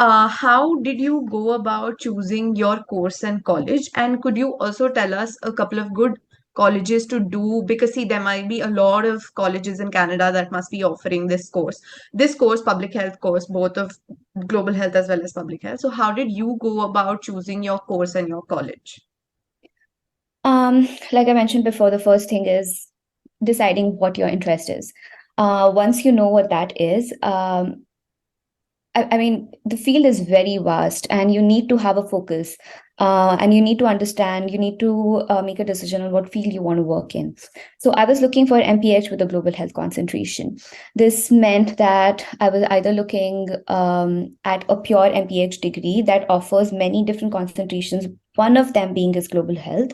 how did you go about choosing your course and college? And could you also tell us a couple of good colleges to do? Because see, there might be a lot of colleges in Canada that must be offering this course, public health course, both of global health as well as public health. So how did you go about choosing your course and your college? Like I mentioned before, the first thing is deciding what your interest is. Once you know what that is, I mean, the field is very vast and you need to have a focus. And you need to understand, you need to make a decision on what field you want to work in. So I was looking for MPH with a global health concentration. This meant that I was either looking at a pure MPH degree that offers many different concentrations, one of them being is global health,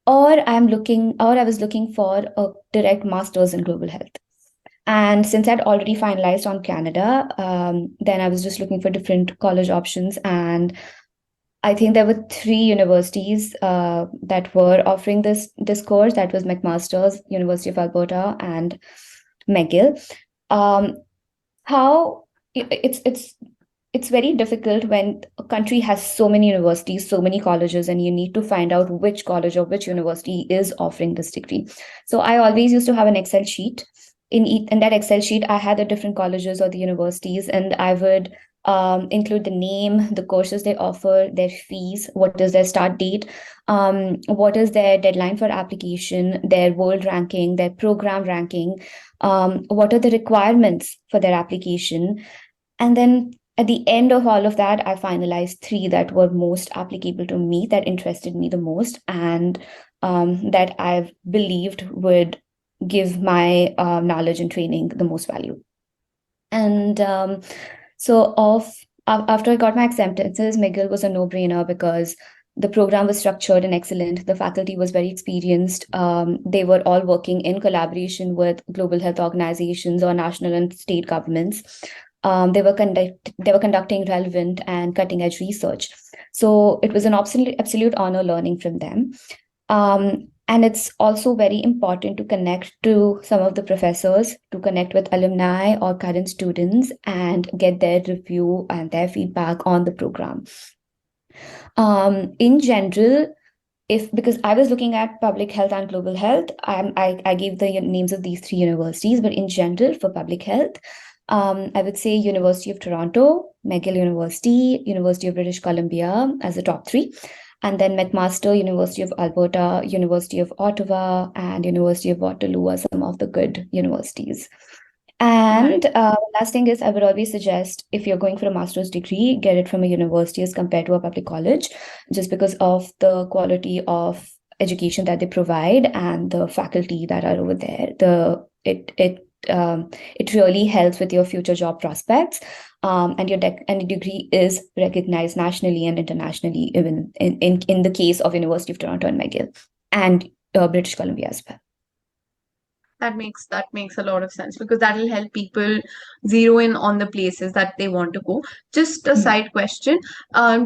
or I was looking for a direct master's in global health. And since I'd already finalized on Canada, then I was just looking for different college options. And I think there were three universities that were offering this course. That was McMaster's, University of Alberta, and McGill. Um, how it's very difficult when a country has so many universities, so many colleges, and you need to find out which college or which university is offering this degree. So I always used to have an Excel sheet. In that Excel sheet, I had the different colleges or the universities, and I would include the name, the courses they offer, their fees, what is their start date, what is their deadline for application, their world ranking, their program ranking, what are the requirements for their application. And then at the end of all of that, I finalized three that were most applicable to me, that interested me the most, and that I believed would give my knowledge and training the most value. And after I got my acceptances, McGill was a no-brainer because the program was structured and excellent. The faculty was very experienced. They were all working in collaboration with global health organizations or national and state governments. They were conducting relevant and cutting edge research. So it was an absolute honor learning from them. And it's also very important to connect to some of the professors, to connect with alumni or current students and get their review and their feedback on the program. In general, because I was looking at public health and global health, I gave the names of these three universities, but in general, for public health, I would say University of Toronto, McGill University, University of British Columbia as the top three, and then McMaster, University of Alberta, University of Ottawa, and University of Waterloo are some of the good universities. Right. And last thing is, I would always suggest if you're going for a master's degree, get it from a university as compared to a public college, just because of the quality of education that they provide and the faculty that are over there. It really helps with your future job prospects, and your degree is recognized nationally and internationally, even in the case of University of Toronto and McGill and British Columbia as well. That makes a lot of sense because that will help people zero in on the places that they want to go. Just a Mm. side question.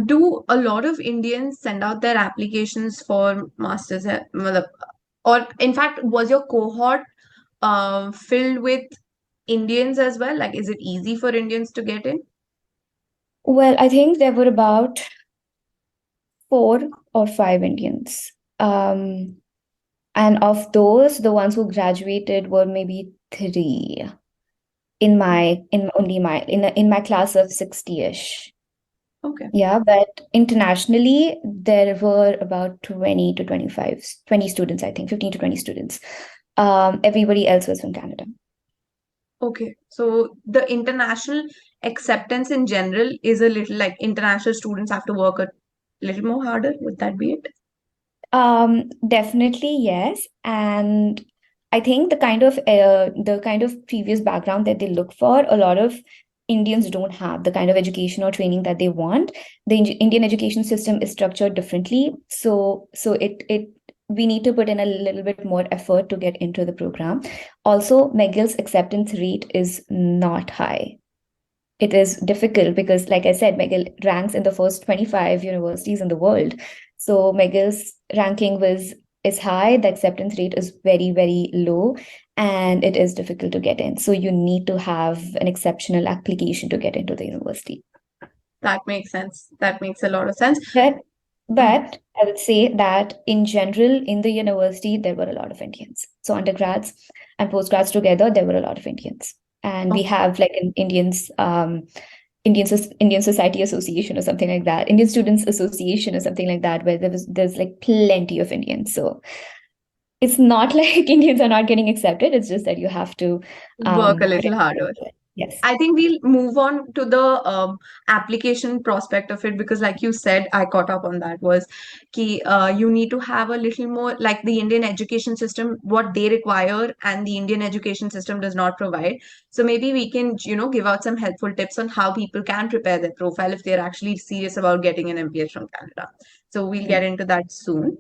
Do a lot of Indians send out their applications for masters? Or in fact, was your cohort filled with Indians as well? Like, is it easy for Indians to get in? Well, I think there were about 4 or 5 Indians. And of those, the ones who graduated were maybe three in my class of 60-ish. Okay. Yeah, but internationally, there were about 20 to 25, 20 students, I think, 15 to 20 students. Everybody else was from Canada. Okay. So the international acceptance in general is a little like international students have to work a little more harder. Would that be it? Definitely yes. And I think the kind of previous background that they look for, a lot of Indians don't have the kind of education or training that they want. The Indian education system is structured differently, so it we need to put in a little bit more effort to get into the program. Also, McGill's acceptance rate is not high. It is difficult because, like I said, McGill ranks in the first 25 universities in the world. So McGill's ranking is high. The acceptance rate is very, very low, and it is difficult to get in. So you need to have an exceptional application to get into the university. That makes sense. That makes a lot of sense. But Mhm. but I would say that in general, in the university, there were a lot of Indians. So undergrads and postgrads together, there were a lot of Indians. And we Okay. have like an Indian Society Association or something like that, Indian Students Association or something like that, where there's like plenty of Indians. So it's not like Indians are not getting accepted. It's just that you have to Work a put little in. harder. Yes. I think we'll move on to the application prospect of it because, like you said, I caught up on that was ki, you need to have a little more like the Indian education system, what they require, and the Indian education system does not provide. So maybe we can, give out some helpful tips on how people can prepare their profile if they're actually serious about getting an MPH from Canada. So we'll get into that soon.